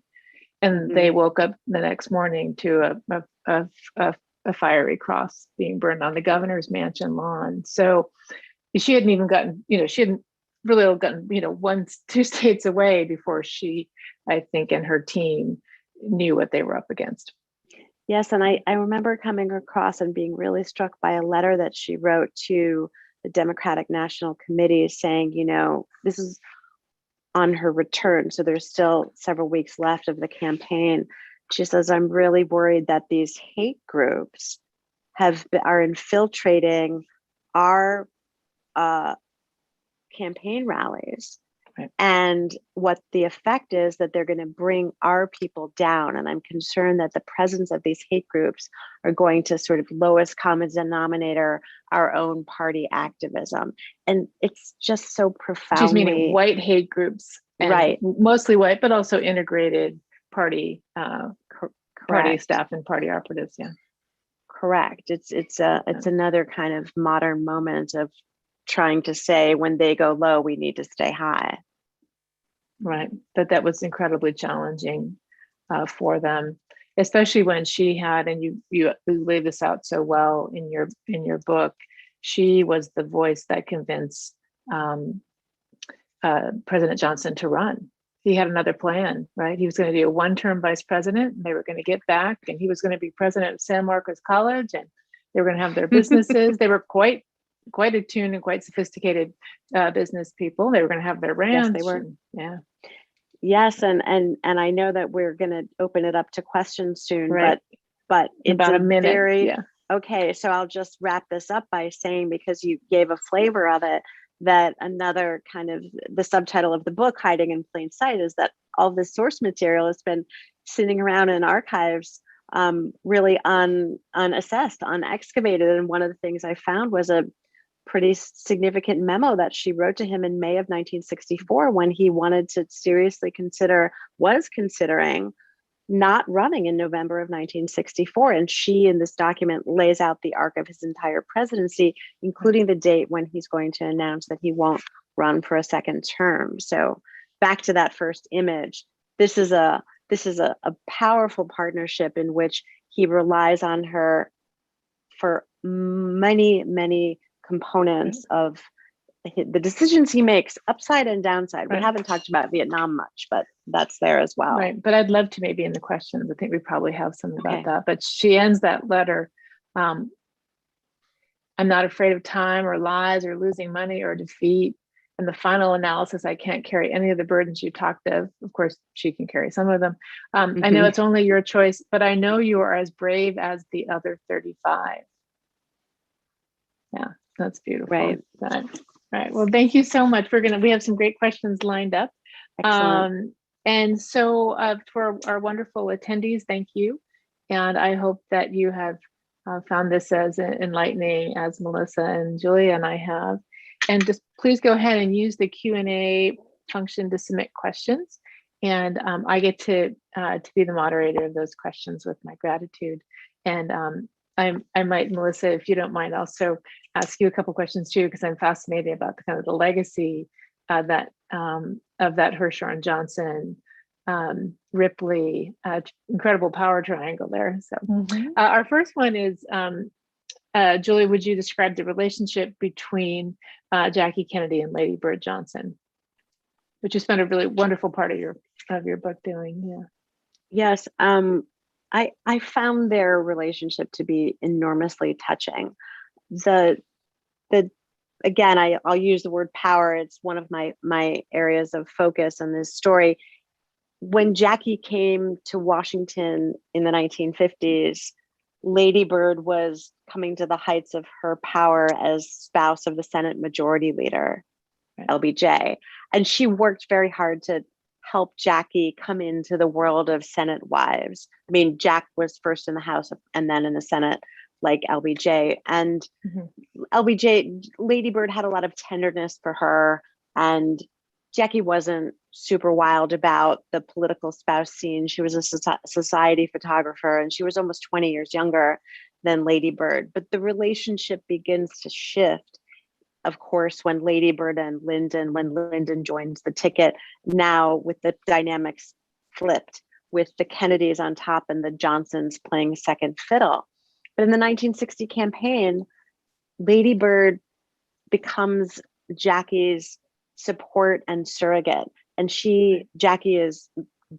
[SPEAKER 2] And they woke up the next morning to a fiery cross being burned on the governor's mansion lawn. So she hadn't even gotten, she hadn't really gotten, 2 states away before she, I think, and her team knew what they were up against.
[SPEAKER 3] Yes, and I remember coming across and being really struck by a letter that she wrote to the Democratic National Committee saying, this is on her return, so there's still several weeks left of the campaign. She says, I'm really worried that these hate groups are infiltrating our campaign rallies. And what the effect is that they're going to bring our people down. And I'm concerned that the presence of these hate groups are going to sort of lowest common denominator our own party activism. And it's just so profoundly—
[SPEAKER 2] She's meaning white hate groups,
[SPEAKER 3] right?
[SPEAKER 2] Mostly white, but also integrated party party staff and party operatives. Yeah,
[SPEAKER 3] correct. It's another kind of modern moment of trying to say, when they go low, we need to stay high.
[SPEAKER 2] Right. That was incredibly challenging for them, especially when she had, and you lay this out so well in your book, she was the voice that convinced President Johnson to run. He had another plan, right? He was going to be a one-term vice president, and they were going to get back, and he was going to be president of San Marcos College, and they were going to have their businesses. They were quite attuned and quite sophisticated business people. They were going to have their ranch.
[SPEAKER 3] Yes, they were.
[SPEAKER 2] Yeah.
[SPEAKER 3] Yes, and I know that we're going to open it up to questions soon,
[SPEAKER 2] right.
[SPEAKER 3] but it's
[SPEAKER 2] about a minute.
[SPEAKER 3] Okay. So I'll just wrap this up by saying, because you gave a flavor of it, that another kind of the subtitle of the book, Hiding in Plain Sight, is that all this source material has been sitting around in archives, really unassessed, unexcavated. And one of the things I found was a pretty significant memo that she wrote to him in May of 1964 when he wanted to seriously was considering not running in November of 1964. And she, in this document, lays out the arc of his entire presidency, including the date when he's going to announce that he won't run for a second term. So back to that first image, this is a powerful partnership in which he relies on her for many, many components of the decisions he makes, upside and downside. We haven't talked about Vietnam much, but that's there as well.
[SPEAKER 2] Right, but I'd love to maybe in the questions, I think we probably have something about that, but she ends that letter, I'm not afraid of time or lies or losing money or defeat. And the final analysis, I can't carry any of the burdens you talked of. Of course, she can carry some of them. I know it's only your choice, but I know you are as brave as the other 35. Yeah, that's beautiful. Right. Well, thank you so much. We have some great questions lined up.
[SPEAKER 3] Excellent.
[SPEAKER 2] And so for our wonderful attendees, thank you. And I hope that you have found this as enlightening as Melissa and Julia and I have. And just please go ahead and use the Q&A function to submit questions. And I get to be the moderator of those questions with my gratitude. And I might, Melissa, if you don't mind, also ask you a couple questions too, because I'm fascinated about the kind of the legacy of that Hirshhorn Johnson, Ripley, incredible power triangle there. So our first one is, Julie, would you describe the relationship between Jackie Kennedy and Lady Bird Johnson, which you spent a really wonderful part of your book doing? Yeah.
[SPEAKER 3] Yes. I found their relationship to be enormously touching. Again, I'll use the word power. It's one of my areas of focus in this story. When Jackie came to Washington in the 1950s, Lady Bird was coming to the heights of her power as spouse of the Senate Majority Leader, LBJ. And she worked very hard to help Jackie come into the world of Senate wives. I mean, Jack was first in the House and then in the Senate, like LBJ. And LBJ, Lady Bird had a lot of tenderness for her, and Jackie wasn't super wild about the political spouse scene. She was a society photographer, and she was almost 20 years younger than Lady Bird. But the relationship begins to shift, of course, when Lady Bird and when Lyndon joins the ticket, now with the dynamics flipped, with the Kennedys on top and the Johnsons playing second fiddle. But in the 1960 campaign, Lady Bird becomes Jackie's support and surrogate. And Jackie is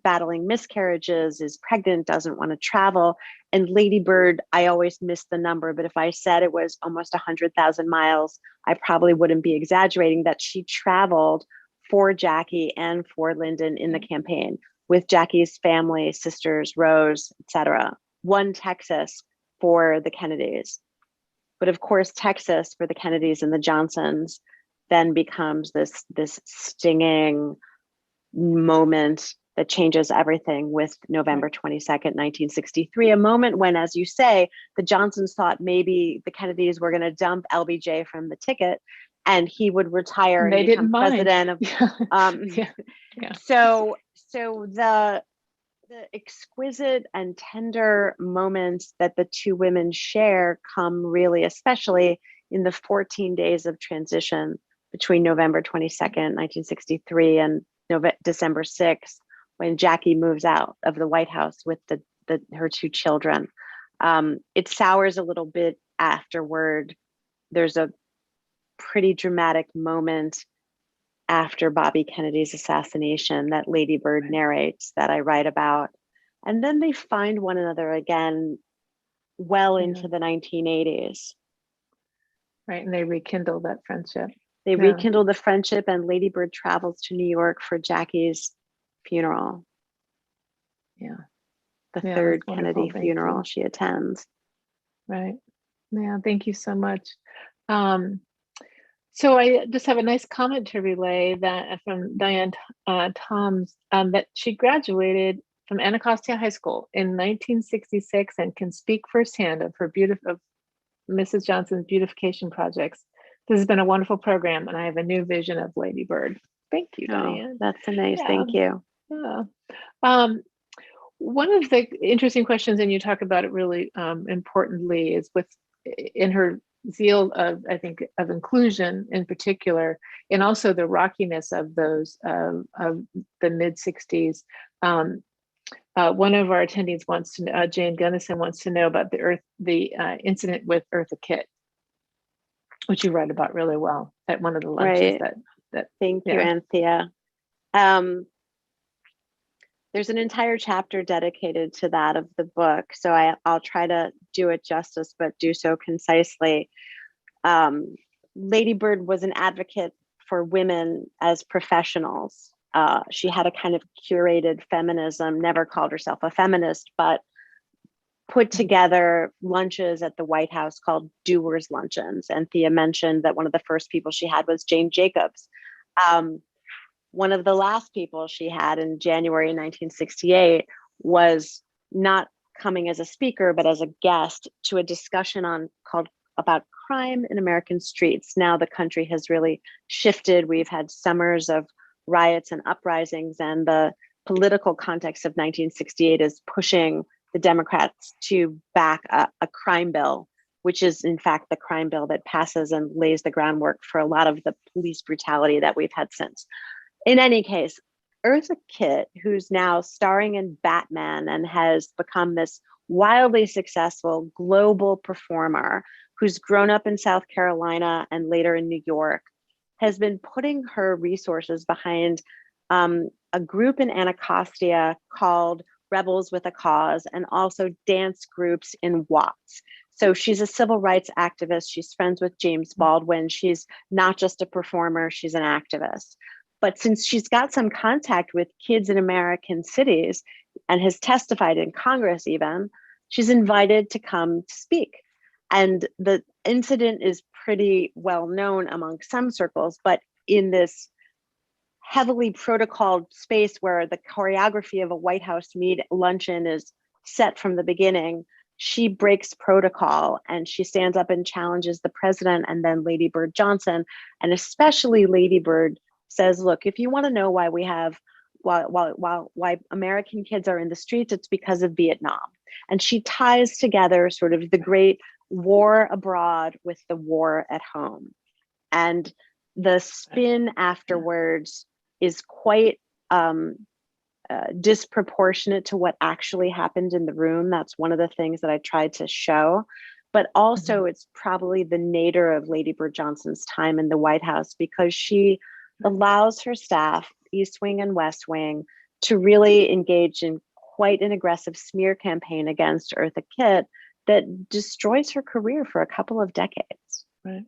[SPEAKER 3] battling miscarriages, is pregnant, doesn't want to travel. And Lady Bird, I always miss the number, but if I said it was almost 100,000 miles, I probably wouldn't be exaggerating, that she traveled for Jackie and for Lyndon in the campaign with Jackie's family, sisters, Rose, etc. Won Texas for the Kennedys. But of course, Texas for the Kennedys and the Johnsons then becomes this stinging moment that changes everything with November 22nd, 1963, a moment when, as you say, the Johnsons thought maybe the Kennedys were going to dump LBJ from the ticket and he would retire and become president of. So the exquisite and tender moments that the two women share come really especially in the 14 days of transition between November 22nd, 1963 and December 6th, when Jackie moves out of the White House with her two children. It sours a little bit afterward. There's a pretty dramatic moment after Bobby Kennedy's assassination that Lady Bird narrates that I write about. And then they find one another again well into the 1980s.
[SPEAKER 2] Right, and they rekindle that friendship.
[SPEAKER 3] They rekindle the friendship, and Lady Bird travels to New York for Jackie's funeral. The third Kennedy funeral she attends. Right.
[SPEAKER 2] Yeah, thank you so much. So I just have a nice comment to relay that from Diane Toms, that she graduated from Anacostia High School in 1966 and can speak firsthand of Mrs. Johnson's beautification projects. This has been a wonderful program, and I have a new vision of Lady Bird. Thank you, Diane.
[SPEAKER 3] That's so nice.
[SPEAKER 2] Yeah.
[SPEAKER 3] Thank you.
[SPEAKER 2] Yeah. One of the interesting questions, and you talk about it really importantly, is in her zeal of, I think, of inclusion in particular, and also the rockiness of those of the mid 60s. One of our attendees wants to know, Jane Gunnison wants to know about the incident with Eartha Kitt, which you write about really well at one of the lunches.
[SPEAKER 3] Right. Thank you, Anthea. There's an entire chapter dedicated to that of the book, so I'll try to do it justice, but do so concisely. Lady Bird was an advocate for women as professionals. She had a kind of curated feminism, never called herself a feminist, but put together lunches at the White House called doers luncheons. And Thea mentioned that one of the first people she had was Jane Jacobs. One of the last people she had in January 1968 was not coming as a speaker, but as a guest to a discussion about crime in American streets. Now the country has really shifted. We've had summers of riots and uprisings, and the political context of 1968 is pushing the Democrats to back a crime bill, which is in fact the crime bill that passes and lays the groundwork for a lot of the police brutality that we've had since. In any case, Eartha Kitt, who's now starring in Batman and has become this wildly successful global performer who's grown up in South Carolina and later in New York, has been putting her resources behind a group in Anacostia called Rebels with a Cause, and also dance groups in Watts. So she's a civil rights activist. She's friends with James Baldwin. She's not just a performer, she's an activist. But since she's got some contact with kids in American cities and has testified in Congress even, she's invited to come to speak. And the incident is pretty well known among some circles, but in this heavily protocoled space where the choreography of a White House luncheon is set from the beginning, she breaks protocol and she stands up and challenges the president and then Lady Bird Johnson. And especially Lady Bird says, look, if you want to know why why American kids are in the streets, it's because of Vietnam. And she ties together sort of the great war abroad with the war at home. And the spin afterwards is quite disproportionate to what actually happened in the room. That's one of the things that I tried to show. But also it's probably the nadir of Lady Bird Johnson's time in the White House, because she allows her staff, East Wing and West Wing, to really engage in quite an aggressive smear campaign against Eartha Kitt that destroys her career for a couple of decades.
[SPEAKER 2] Right.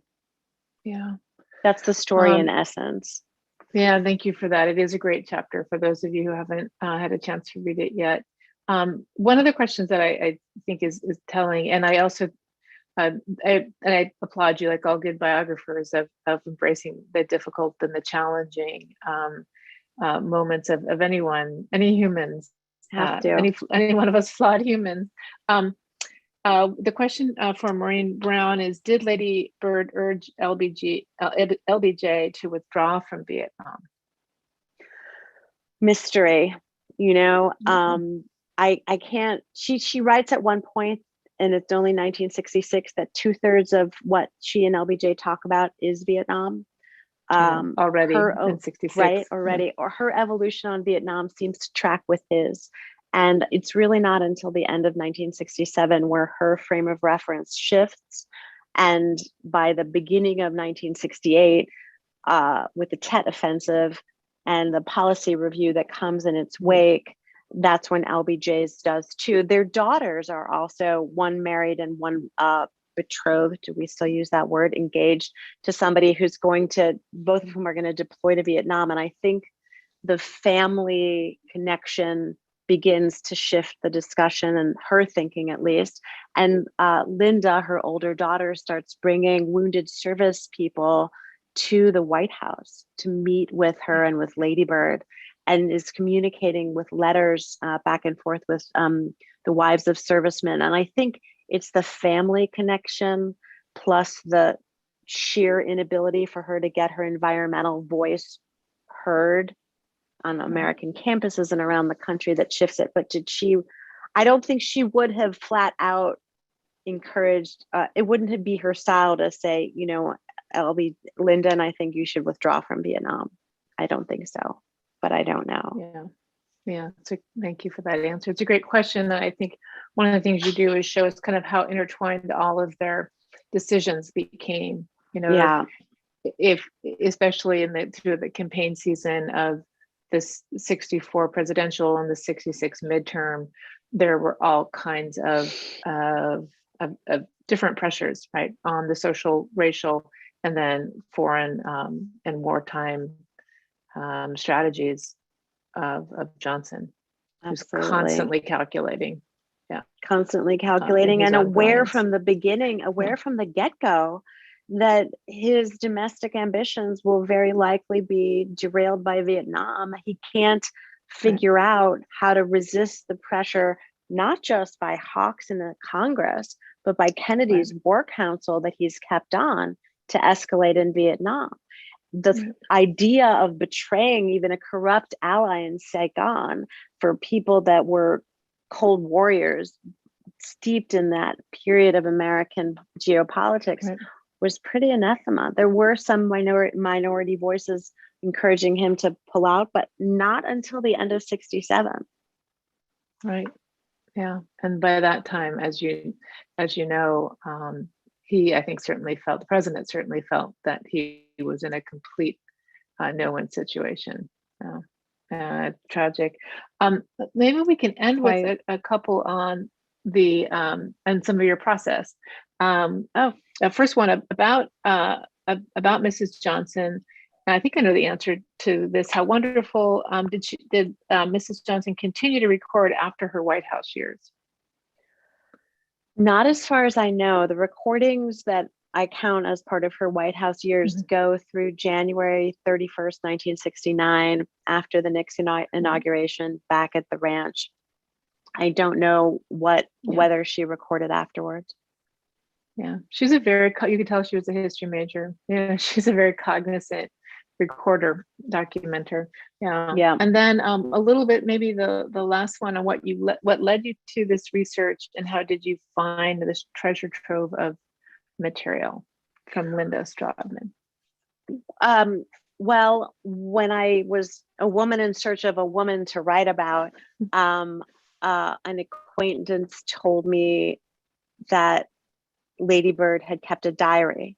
[SPEAKER 2] Yeah.
[SPEAKER 3] That's the story in essence.
[SPEAKER 2] Yeah, thank you for that. It is a great chapter for those of you who haven't had a chance to read it yet. One of the questions that I think is telling, and I also I applaud you, like all good biographers, of embracing the difficult and the challenging moments of anyone, any humans, any one of us flawed humans. The question for Maureen Brown is, did Lady Bird urge LBJ to withdraw from Vietnam?
[SPEAKER 3] Mystery, I can't, she writes at one point, and it's only 1966, that 2/3 of what she and LBJ talk about is Vietnam.
[SPEAKER 2] Already in 66.
[SPEAKER 3] Right, already. Or her evolution on Vietnam seems to track with his. And it's really not until the end of 1967 where her frame of reference shifts. And by the beginning of 1968, with the Tet Offensive and the policy review that comes in its wake, that's when LBJ's does too. Their daughters are also one married and one betrothed. Do we still use that word? Engaged to somebody who's going to, both of whom are going to deploy to Vietnam. And I think the family connection begins to shift the discussion, and her thinking at least. And Linda, her older daughter, starts bringing wounded service people to the White House to meet with her and with Lady Bird, and is communicating with letters back and forth with the wives of servicemen. And I think it's the family connection plus the sheer inability for her to get her environmental voice heard on American campuses and around the country that shifts it. But I don't think she would have flat out encouraged, it wouldn't be her style to say, Lyndon, I think you should withdraw from Vietnam. I don't think so, but I don't know.
[SPEAKER 2] Yeah. So thank you for that answer. It's a great question. I think one of the things you do is show us kind of how intertwined all of their decisions became, if especially through the campaign season of this 64 presidential and the 66 midterm, there were all kinds of different pressures, right, on the social, racial, and then foreign and wartime strategies of Johnson, who's constantly calculating.
[SPEAKER 3] Constantly calculating and aware from the beginning, from the get-go, that his domestic ambitions will very likely be derailed by Vietnam. He can't figure out how to resist the pressure, not just by hawks in the Congress, but by Kennedy's war council that he's kept on to escalate in Vietnam. The idea of betraying even a corrupt ally in Saigon for people that were Cold Warriors steeped in that period of American geopolitics was pretty anathema. There were some minority voices encouraging him to pull out, but not until the end of 67.
[SPEAKER 2] Right. Yeah. And by that time, as you know, I think the president certainly felt that he was in a complete no-win situation. Tragic. Maybe we can end with a couple on the and some of your process. First one about Mrs. Johnson. I think I know the answer to this. How wonderful did Mrs. Johnson continue to record after her White House years?
[SPEAKER 3] Not as far as I know. The recordings that I count as part of her White House years go through January 31st, 1969, after the Nixon inauguration back at the ranch. I don't know whether she recorded afterwards.
[SPEAKER 2] Yeah, she's you could tell she was a history major. Yeah, she's a very cognizant recorder, documenter. Yeah. And then a little bit, maybe the last one on what led you to this research, and how did you find this treasure trove of material from Linda Strodman?
[SPEAKER 3] Well, when I was a woman in search of a woman to write about, an acquaintance told me that Lady Bird had kept a diary,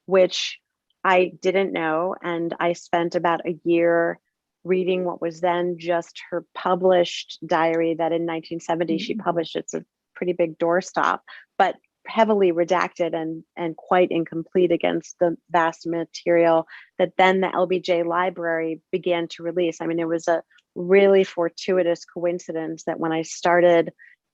[SPEAKER 3] which I didn't know. And I spent about a year reading what was then just her published diary that in 1970 she published. It's a pretty big doorstop, but heavily redacted and quite incomplete against the vast material that then the LBJ library began to release. I mean, it was a really fortuitous coincidence that when I started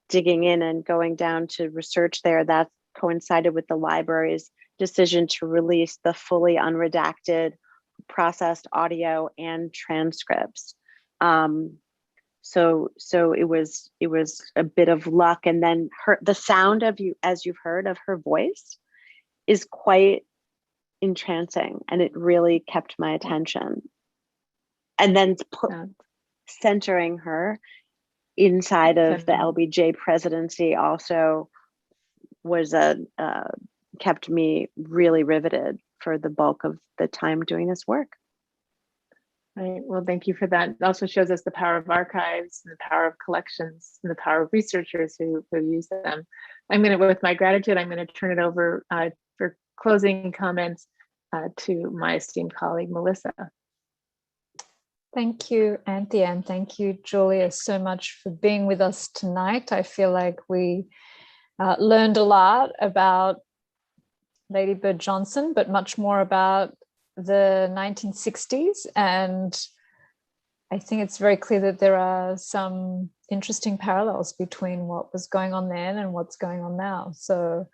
[SPEAKER 3] digging in and going down to research there, that coincided with the library's decision to release the fully unredacted processed audio and transcripts. So it was a bit of luck. And then the sound of as you've heard of her voice is quite entrancing, and it really kept my attention. And then centering her inside of the LBJ presidency also was kept me really riveted for the bulk of the time doing this work.
[SPEAKER 2] Right. Well, thank you for that. It also shows us the power of archives and the power of collections and the power of researchers who use them. With my gratitude, I'm going to turn it over for closing comments to my esteemed colleague, Melissa.
[SPEAKER 1] Thank you, Anthea, and thank you, Julia, so much for being with us tonight. I feel like we learned a lot about Lady Bird Johnson, but much more about the 1960s. And I think it's very clear that there are some interesting parallels between what was going on then and what's going on now. So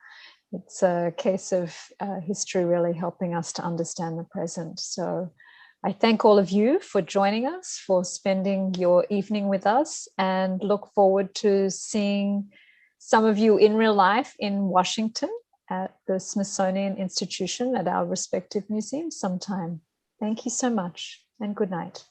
[SPEAKER 1] it's a case of history really helping us to understand the present. So I thank all of you for joining us, for spending your evening with us, and look forward to seeing some of you in real life in Washington at the Smithsonian Institution at our respective museums sometime. Thank you so much, and good night.